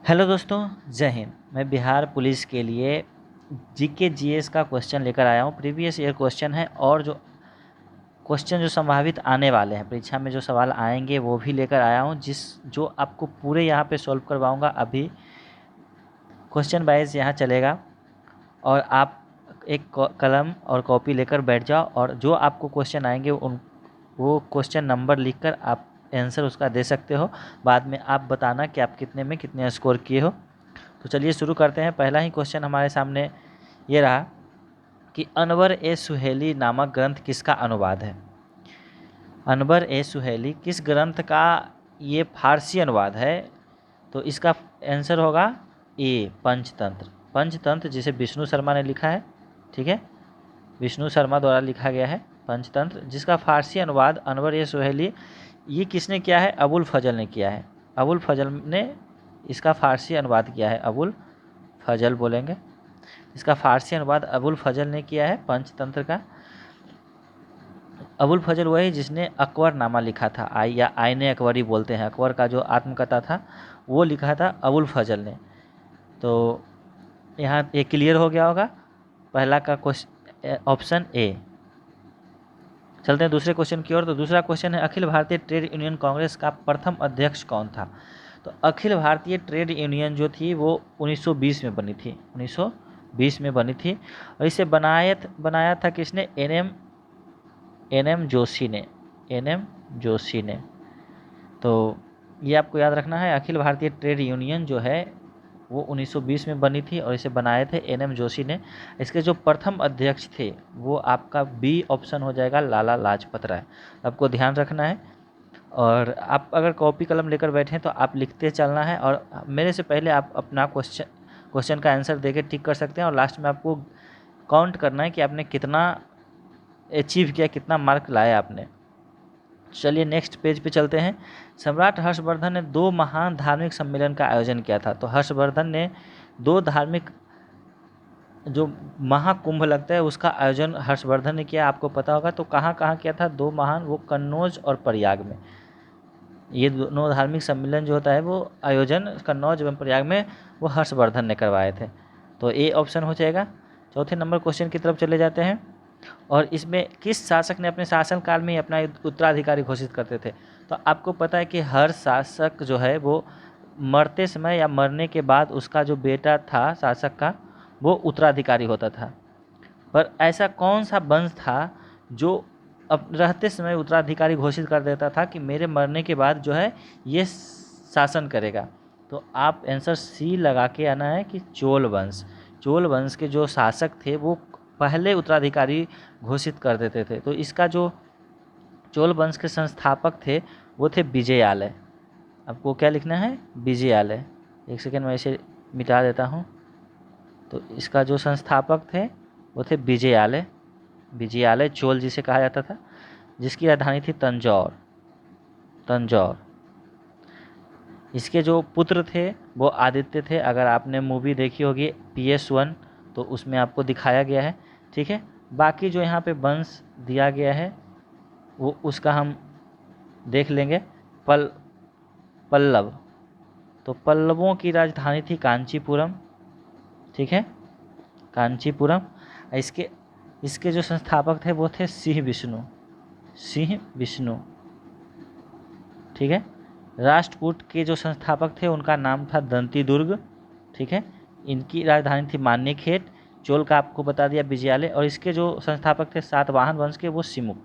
Hello दोस्तों, जय हिंद। मैं बिहार पुलिस के लिए जीके जीएस का क्वेश्चन लेकर आया हूँ। प्रीवियस ईयर क्वेश्चन है और जो क्वेश्चन जो संभावित आने वाले हैं परीक्षा में जो सवाल आएंगे वो भी लेकर आया हूँ, जो आपको पूरे यहाँ पे सॉल्व करवाऊँगा। अभी क्वेश्चन वाइज यहाँ चलेगा और आप एक कलम और कॉपी लेकर बैठ जाओ और जो आपको क्वेश्चन आएंगे वो क्वेश्चन नंबर लिखकर आप आंसर उसका दे सकते हो। बाद में आप बताना कि आप कितने में कितने स्कोर किए हो। तो चलिए शुरू करते हैं। पहला ही क्वेश्चन हमारे सामने ये रहा कि अनवर ए सुहेली नामक ग्रंथ किसका अनुवाद है। अनवर ए सुहेली किस ग्रंथ का ये फारसी अनुवाद है? तो इसका आंसर होगा ए, पंचतंत्र। पंचतंत्र जिसे विष्णु शर्मा ने लिखा है, ठीक है, विष्णु शर्मा द्वारा लिखा गया है पंचतंत्र, जिसका फारसी अनुवाद अनवर ए सुहेली ये किसने किया है? अबुल फजल ने किया है। अबुल फजल ने इसका फारसी अनुवाद किया है। अबुल फजल बोलेंगे। इसका फारसी अनुवाद अबुल फजल ने किया है पंचतंत्र का। अबुल फजल वही जिसने अकबरनामा लिखा था, या आईने अकबरी बोलते हैं। अकबर का जो आत्मकथा था वो लिखा था अबुल फजल ने। तो यहाँ ये क्लियर हो गया होगा, पहला का क्वेश्चन ऑप्शन ए। चलते हैं दूसरे क्वेश्चन की ओर। तो दूसरा क्वेश्चन है, अखिल भारतीय ट्रेड यूनियन कांग्रेस का प्रथम अध्यक्ष कौन था? तो अखिल भारतीय ट्रेड यूनियन जो थी वो 1920 में बनी थी। 1920 में बनी थी और इसे बनाया था किसने? एन एम जोशी ने। एन एम जोशी ने। तो ये आपको याद रखना है, अखिल भारतीय ट्रेड यूनियन जो है वो 1920 में बनी थी और इसे बनाए थे एन एम जोशी ने। इसके जो प्रथम अध्यक्ष थे वो आपका बी ऑप्शन हो जाएगा, लाला लाजपत राय। आपको ध्यान रखना है और आप अगर कॉपी कलम लेकर बैठे हैं तो आप लिखते चलना है और मेरे से पहले आप अपना क्वेश्चन का आंसर देके टिक कर सकते हैं और लास्ट में आपको काउंट करना है कि आपने कितना अचीव किया, कितना मार्क लाया आपने। चलिए नेक्स्ट पेज पे चलते हैं। सम्राट हर्षवर्धन ने 2 महान धार्मिक सम्मेलन का आयोजन किया था। तो हर्षवर्धन ने 2 धार्मिक जो महाकुंभ लगता है उसका आयोजन हर्षवर्धन ने किया, आपको पता होगा। तो कहाँ कहाँ किया था 2 महान? वो कन्नौज और प्रयाग में। ये दोनों धार्मिक सम्मेलन जो होता है वो आयोजन कन्नौज एवं प्रयाग में वो हर्षवर्धन ने करवाए थे। तो ए ऑप्शन हो जाएगा। चौथे नंबर क्वेश्चन की तरफ चले जाते हैं और इसमें किस शासक ने अपने शासनकाल में ही अपना उत्तराधिकारी घोषित करते थे? तो आपको पता है कि हर शासक जो है वो मरते समय या मरने के बाद उसका जो बेटा था शासक का वो उत्तराधिकारी होता था। पर ऐसा कौन सा वंश था जो अब रहते समय उत्तराधिकारी घोषित कर देता था कि मेरे मरने के बाद जो है ये शासन करेगा? तो आप आंसर सी लगा के आना है कि चोल वंश। चोल वंश के जो शासक थे वो पहले उत्तराधिकारी घोषित कर देते थे। तो इसका जो चोल वंश के संस्थापक थे वो थे विजयालय। आपको क्या लिखना है? विजयालय। एक सेकेंड मैं इसे मिटा देता हूँ। तो इसका जो संस्थापक थे वो थे विजयालय। विजयालय चोल जिसे कहा जाता था, जिसकी राजधानी थी तंजौर। तंजौर। इसके जो पुत्र थे वो आदित्य थे। अगर आपने मूवी देखी होगी PS1 तो उसमें आपको दिखाया गया है, ठीक है। बाकी जो यहाँ पे वंश दिया गया है वो उसका हम देख लेंगे। पल्लव। तो पल्लवों की राजधानी थी कांचीपुरम, ठीक है, कांचीपुरम। इसके इसके जो संस्थापक थे वो थे सिंह विष्णु। सिंह विष्णु, ठीक है। राष्ट्रकूट के जो संस्थापक थे उनका नाम था दंती दुर्ग, ठीक है। इनकी राजधानी थी मान्यखेट। चोल का आपको बता दिया विजयालय। और इसके जो संस्थापक थे सातवाहन वंश के वो सिमुक,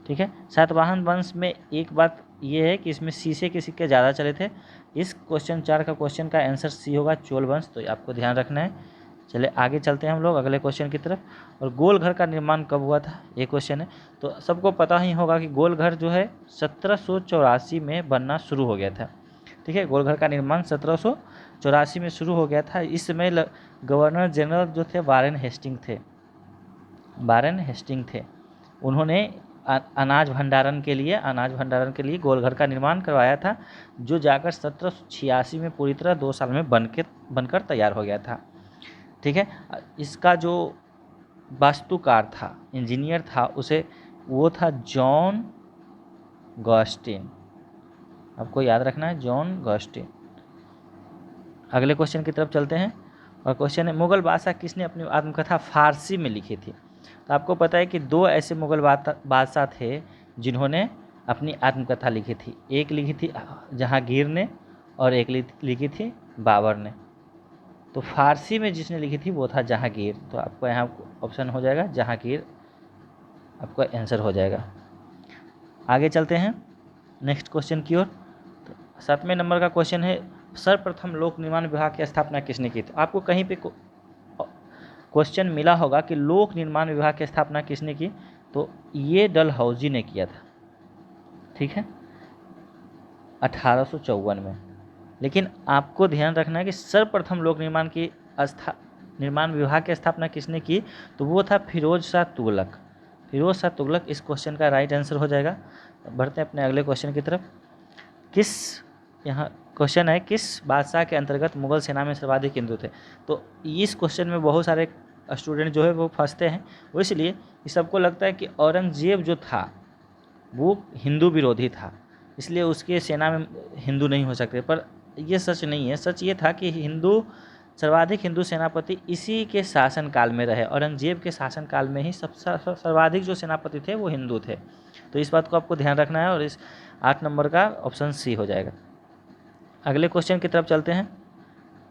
ठीक है। सातवाहन वंश में एक बात ये है कि इसमें शीशे के सिक्के ज़्यादा चले थे। इस क्वेश्चन 4 का क्वेश्चन का आंसर सी होगा, चोल वंश। तो आपको ध्यान रखना है। चलिए आगे चलते हैं हम लोग अगले क्वेश्चन की तरफ। और गोल घर का निर्माण कब हुआ था, ये क्वेश्चन है। तो सबको पता ही होगा कि गोल घर जो है 1784 में बनना शुरू हो गया था, ठीक है। गोल घर का निर्माण 1784 में शुरू हो गया था। इस समय गवर्नर जनरल जो थे वारेन हेस्टिंग थे। वारेन हेस्टिंग थे। उन्होंने अनाज भंडारण के लिए गोल घर का निर्माण करवाया था, जो जाकर 1786 में पूरी तरह 2 साल में बनकर तैयार हो गया था, ठीक है। इसका जो वास्तुकार था, इंजीनियर था, वो था जॉन गॉस्टिन। आपको याद रखना है, जॉन गॉस्टिन। अगले क्वेश्चन की तरफ चलते हैं और क्वेश्चन है मुग़ल बादशाह किसने अपनी आत्मकथा फारसी में लिखी थी। तो आपको पता है कि दो ऐसे मुग़ल बादशाह थे जिन्होंने अपनी आत्मकथा लिखी थी। एक लिखी थी जहांगीर ने और एक लिखी थी बाबर ने। तो फारसी में जिसने लिखी थी वो था जहांगीर। तो आपको यहाँ ऑप्शन हो जाएगा जहांगीर, आपका आंसर हो जाएगा। आगे चलते हैं नेक्स्ट क्वेश्चन की ओर। तो 7वें नंबर का क्वेश्चन है सर्वप्रथम लोक निर्माण विभाग की स्थापना किसने की। तो आपको कहीं पे क्वेश्चन मिला होगा कि लोक निर्माण विभाग की स्थापना किसने की, तो ये डलहौजी ने किया था, ठीक है, 1854 में। लेकिन आपको ध्यान रखना है कि सर्वप्रथम लोक निर्माण विभाग की स्थापना किसने की, तो वो था फिरोज शाह तुगलक। फिरोज शाह तुगलक इस क्वेश्चन का राइट आंसर हो जाएगा। बढ़ते हैं अपने अगले क्वेश्चन की तरफ। यहाँ क्वेश्चन है किस बादशाह के अंतर्गत मुगल सेना में सर्वाधिक हिंदू थे। तो इस क्वेश्चन में बहुत सारे स्टूडेंट जो है वो फंसते हैं, वो इसलिए कि सबको लगता है कि औरंगजेब जो था वो हिंदू विरोधी था, इसलिए उसके सेना में हिंदू नहीं हो सकते। पर ये सच नहीं है। सच ये था कि सर्वाधिक हिंदू सेनापति इसी के शासनकाल में रहे। औरंगजेब के शासनकाल में ही सर्वाधिक जो सेनापति थे वो हिंदू थे। तो इस बात को आपको ध्यान रखना है और इस 8 नंबर का ऑप्शन सी हो जाएगा। अगले क्वेश्चन की तरफ चलते हैं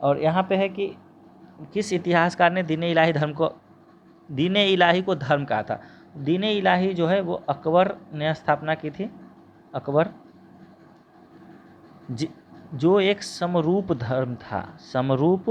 और यहाँ पे है कि किस इतिहासकार ने दीन इलाही को धर्म कहा था। दीन इलाही जो है वो अकबर ने स्थापना की थी। अकबर जो एक समरूप धर्म था, समरूप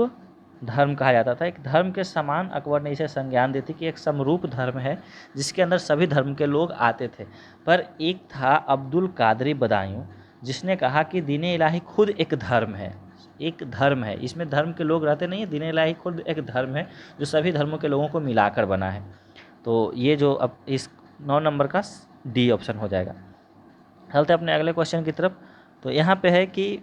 धर्म कहा जाता था। एक धर्म के समान अकबर ने इसे संज्ञान दी थी कि एक समरूप धर्म है जिसके अंदर सभी धर्म के लोग आते थे। पर एक था अब्दुल कादरी बदायूं जिसने कहा कि दीन इलाही खुद एक धर्म है, एक धर्म है, इसमें धर्म के लोग रहते नहीं है, दीन इलाही खुद एक धर्म है जो सभी धर्मों के लोगों को मिलाकर बना है। तो ये जो अब इस 9 नंबर का डी ऑप्शन हो जाएगा। चलते अपने अगले क्वेश्चन की तरफ। तो यहाँ पे है कि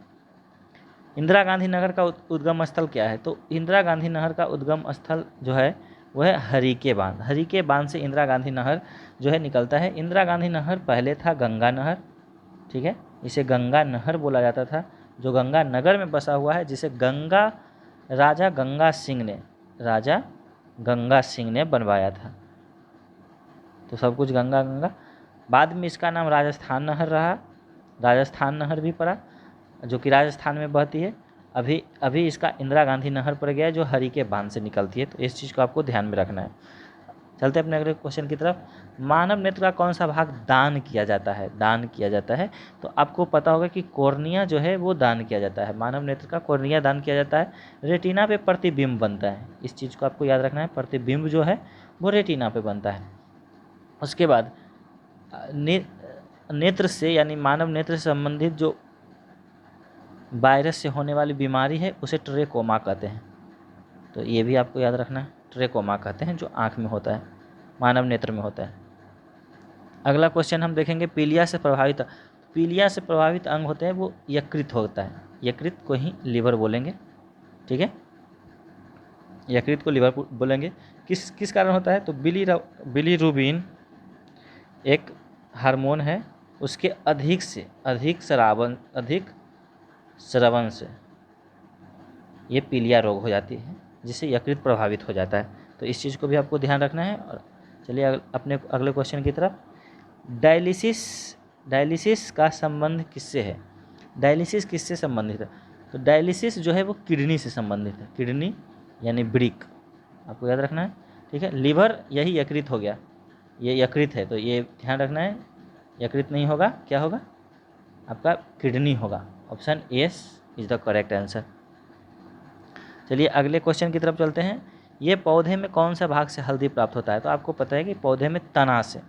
इंदिरा गांधी नगर का उद्गम स्थल क्या है। तो इंदिरा गांधी नहर का उद्गम स्थल जो है वह है हरीके बांध। हरीके बांध से इंदिरा गांधी नहर जो है निकलता है। इंदिरा गांधी नहर पहले था गंगा नहर, ठीक है, इसे गंगा नहर बोला जाता था, जो गंगा नगर में बसा हुआ है, जिसे राजा गंगा सिंह ने बनवाया था। तो सब कुछ गंगा गंगा। बाद में इसका नाम राजस्थान नहर रहा, राजस्थान नहर भी पड़ा जो कि राजस्थान में बहती है। अभी इसका इंदिरा गांधी नहर पड़ गया जो हरीके बांध से निकलती है। तो इस चीज़ को आपको ध्यान में रखना है। चलते हैं अपने अगले क्वेश्चन की तरफ। मानव नेत्र का कौन सा भाग दान किया जाता है। दान किया जाता है तो आपको पता होगा कि कॉर्निया जो है वो दान किया जाता है। मानव नेत्र का कॉर्निया दान किया जाता है। रेटिना पे प्रतिबिंब बनता है, इस चीज़ को आपको याद रखना है। प्रतिबिंब जो है वो रेटिना पे बनता है। उसके बाद नेत्र से यानी मानव नेत्र से संबंधित जो वायरस से होने वाली बीमारी है उसे ट्रेकोमा कहते हैं। तो ये भी आपको याद रखना है, ट्रेकोमा कहते हैं जो आँख में होता है, मानव नेत्र में होता है। अगला क्वेश्चन हम देखेंगे पीलिया से प्रभावित अंग होते हैं वो यकृत होता है। यकृत को ही लीवर बोलेंगे, ठीक है, यकृत को लीवर बोलेंगे। किस कारण होता है, तो बिलीरुबिन एक हार्मोन है, उसके अधिक स्रावन से ये पीलिया रोग हो जाती है जिससे यकृत प्रभावित हो जाता है। तो इस चीज़ को भी आपको ध्यान रखना है। और चलिए अपने अगले क्वेश्चन की तरफ। डायलिसिस का संबंध किससे है। डायलिसिस किससे संबंधित है, तो डायलिसिस जो है वो किडनी से संबंधित है। किडनी यानी ब्रिक, आपको याद रखना है, ठीक है। लीवर यही यकृत हो गया, ये यकृत है, तो ये ध्यान रखना है। यकृत नहीं होगा, क्या होगा आपका, किडनी होगा। Option S is the correct answer. चलिए अगले क्वेश्चन की तरफ चलते हैं। ये पौधे में कौन सा भाग से हल्दी प्राप्त होता है। तो आपको पता है कि पौधे में तना से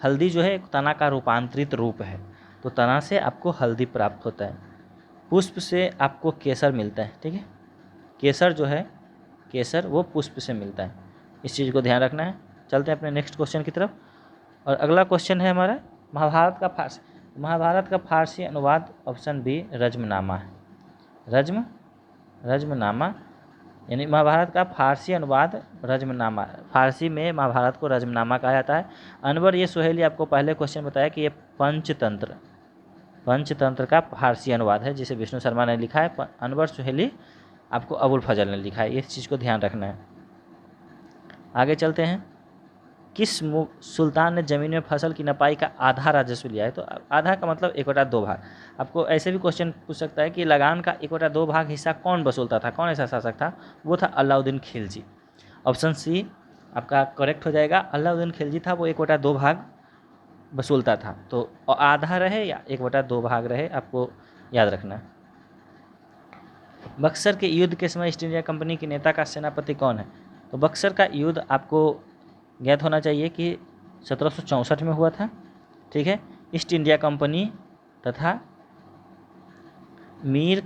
हल्दी जो है एक तना का रूपांतरित रूप है, तो तना से आपको हल्दी प्राप्त होता है। पुष्प से आपको केसर मिलता है, ठीक है, केसर जो है केसर वो पुष्प से मिलता है। इस चीज़ को ध्यान रखना है। चलते हैं अपने नेक्स्ट क्वेश्चन की तरफ। और अगला क्वेश्चन है हमारा महाभारत का फारसी अनुवाद ऑप्शन बी रज्मनामा है। रज्मनामा यानी महाभारत का फारसी अनुवाद रज्मनामा। फारसी में महाभारत को रज्मनामा कहा जाता है। अनवर ये सुहेली आपको पहले क्वेश्चन बताया कि ये पंचतंत्र का फारसी अनुवाद है जिसे विष्णु शर्मा ने लिखा है। अनवर सुहेली आपको अबुल फजल ने लिखा है, इस चीज़ को ध्यान रखना है। आगे चलते हैं। किस सुल्तान ने ज़मीन में फसल की नपाई का आधा राजस्व लिया है? तो आधा का मतलब 1/2 भाग। आपको ऐसे भी क्वेश्चन पूछ सकता है कि लगान का 1/2 भाग हिस्सा कौन वसूलता था, कौन ऐसा शासक था? वो था अलाउद्दीन खिलजी। ऑप्शन सी आपका करेक्ट हो जाएगा, अलाउद्दीन खिलजी था, वो 1/2 भाग वसूलता था। तो आधा रहे या 1/2 भाग रहे, आपको याद रखना है। बक्सर के युद्ध के समय ईस्ट इंडिया कंपनी के नेता का सेनापति कौन है? तो बक्सर का युद्ध आपको ज्ञात होना चाहिए कि 1764 में हुआ था। ठीक है, ईस्ट इंडिया कंपनी तथा मीर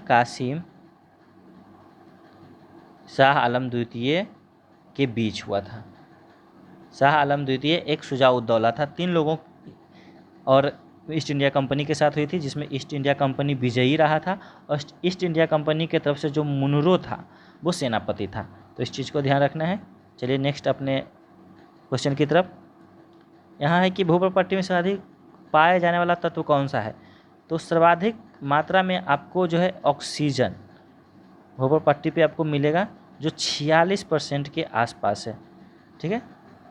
कासिम शाह आलम द्वितीय के बीच हुआ था। शाह आलम द्वितीय एक शुजाउद्दौला था, 3 लोगों और ईस्ट इंडिया कंपनी के साथ हुई थी, जिसमें ईस्ट इंडिया कंपनी विजयी रहा था और ईस्ट इंडिया कंपनी के तरफ से जो मुनरो था वो सेनापति था। तो इस चीज़ को ध्यान रखना है। चलिए नेक्स्ट अपने क्वेश्चन की तरफ। यहाँ है कि भूपर पट्टी में सर्वाधिक पाया जाने वाला तत्व कौन सा है? तो सर्वाधिक मात्रा में आपको जो है ऑक्सीजन भूपर पट्टी पे आपको मिलेगा, जो 46% के आसपास है। ठीक है,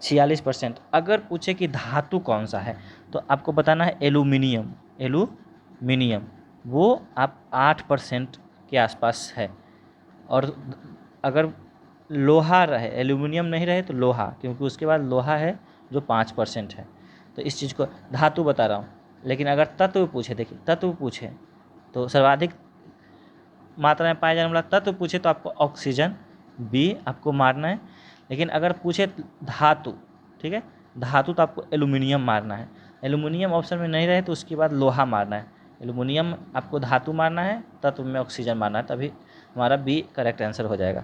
46%। अगर पूछे कि धातु कौन सा है तो आपको बताना है एल्यूमिनियम, वो आप 8% के आसपास है। और अगर लोहा रहे, एल्यूमिनियम नहीं रहे तो लोहा, क्योंकि उसके बाद लोहा है जो 5% है। तो इस चीज़ को धातु बता रहा हूँ। लेकिन अगर तत्व पूछे, देखिए तत्व पूछे तो सर्वाधिक मात्रा में पाया जाने वाला तत्व पूछे तो आपको ऑक्सीजन बी आपको मारना है। लेकिन अगर पूछे धातु, ठीक है, धातु तो आपको एल्यूमिनियम मारना है। एल्यूमिनियम ऑप्शन में नहीं रहे तो उसके बाद लोहा मारना है। एल्यूमिनियम आपको धातु मारना है, तत्व में ऑक्सीजन मारना है, तभी हमारा बी करेक्ट आंसर हो जाएगा।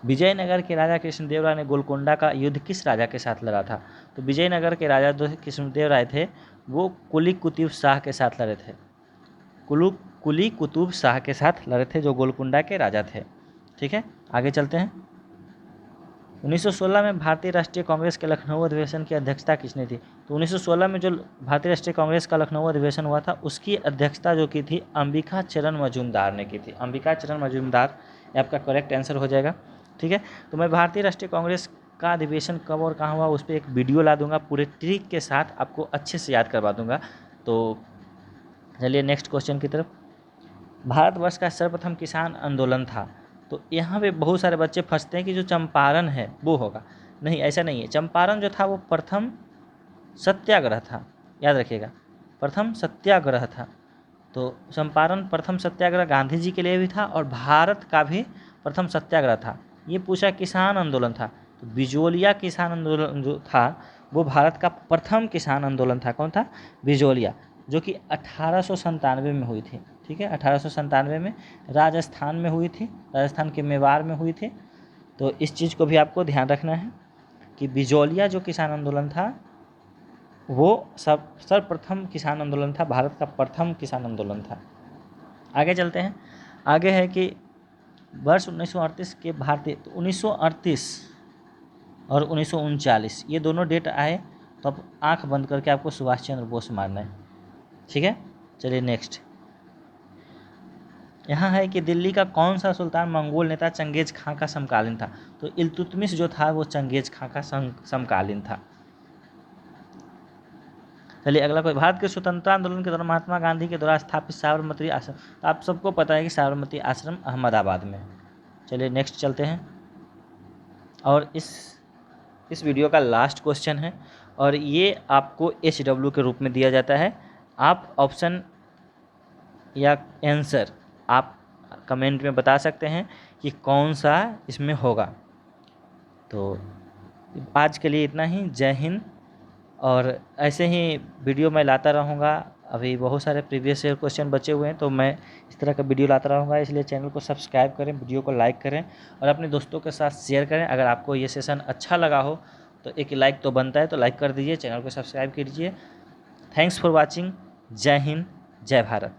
विजयनगर के राजा कृष्णदेव राय ने गोलकोंडा का युद्ध किस राजा के साथ लड़ा था? तो विजयनगर के राजा जो कृष्णदेव राय थे वो कुली कुतुब शाह के साथ लड़े थे। कुली कुतुब शाह के साथ लड़े थे, जो गोलकुंडा के राजा थे। ठीक है, आगे चलते हैं। 1916 में भारतीय राष्ट्रीय कांग्रेस के लखनऊ अधिवेशन की अध्यक्षता किसने थी? तो 1916 में जो भारतीय राष्ट्रीय कांग्रेस का लखनऊ अधिवेशन हुआ था उसकी अध्यक्षता जो की थी अंबिका चरण मजूमदार ने की थी। अंबिका चरण मजूमदार, ये आपका करेक्ट आंसर हो जाएगा। ठीक है, तो मैं भारतीय राष्ट्रीय कांग्रेस का अधिवेशन कब और कहाँ हुआ उस पर एक वीडियो ला दूंगा, पूरे ट्रिक के साथ आपको अच्छे से याद करवा दूंगा। तो चलिए नेक्स्ट क्वेश्चन की तरफ। भारतवर्ष का सर्वप्रथम किसान आंदोलन था। तो यहाँ पे बहुत सारे बच्चे फंसते हैं कि जो चंपारण है वो होगा। नहीं, ऐसा नहीं है। चंपारण जो था वो प्रथम सत्याग्रह था, याद रखिएगा, प्रथम सत्याग्रह था। तो चंपारण प्रथम सत्याग्रह गांधी जी के लिए भी था और भारत का भी प्रथम सत्याग्रह था। ये पूछा किसान आंदोलन था, तो बिजोलिया किसान आंदोलन जो था वो भारत का प्रथम किसान आंदोलन था। कौन था? बिजोलिया, जो कि 1897 में हुई थी। ठीक है, 1897 में राजस्थान में हुई थी, राजस्थान के मेवाड़ में हुई थी। तो इस चीज़ को भी आपको ध्यान रखना है कि बिजोलिया जो किसान आंदोलन था वो सर्वप्रथम किसान आंदोलन था, भारत का प्रथम किसान आंदोलन था। आगे चलते हैं। आगे है कि वर्ष 1938 के भारतीय, तो 1938 और 1939 ये दोनों डेट आए तो अब आंख बंद करके आपको सुभाष चंद्र बोस मारना है। ठीक है, चलिए नेक्स्ट। यहाँ है कि दिल्ली का कौन सा सुल्तान मंगोल नेता चंगेज खां का समकालीन था? तो इल्तुतमिश जो था वो चंगेज खां का समकालीन था। चलिए अगला कोई। भारत के स्वतंत्रता आंदोलन के दौरान महात्मा गांधी के द्वारा स्थापित साबरमती आश्रम, तो आप सबको पता है कि साबरमती आश्रम अहमदाबाद में। चलिए नेक्स्ट चलते हैं। और इस वीडियो का लास्ट क्वेश्चन है और ये आपको HW के रूप में दिया जाता है। आप ऑप्शन या आंसर आप कमेंट में बता सकते हैं कि कौन सा इसमें होगा। तो आज के लिए इतना ही। जय हिंद। और ऐसे ही वीडियो मैं लाता रहूँगा। अभी बहुत सारे प्रीवियस ईयर क्वेश्चन बचे हुए हैं तो मैं इस तरह का वीडियो लाता रहूँगा। इसलिए चैनल को सब्सक्राइब करें, वीडियो को लाइक करें और अपने दोस्तों के साथ शेयर करें। अगर आपको ये सेशन अच्छा लगा हो तो एक लाइक तो बनता है, तो लाइक कर दीजिए, चैनल को सब्सक्राइब कीजिए। Thanks for watching. जय हिंद, जय भारत।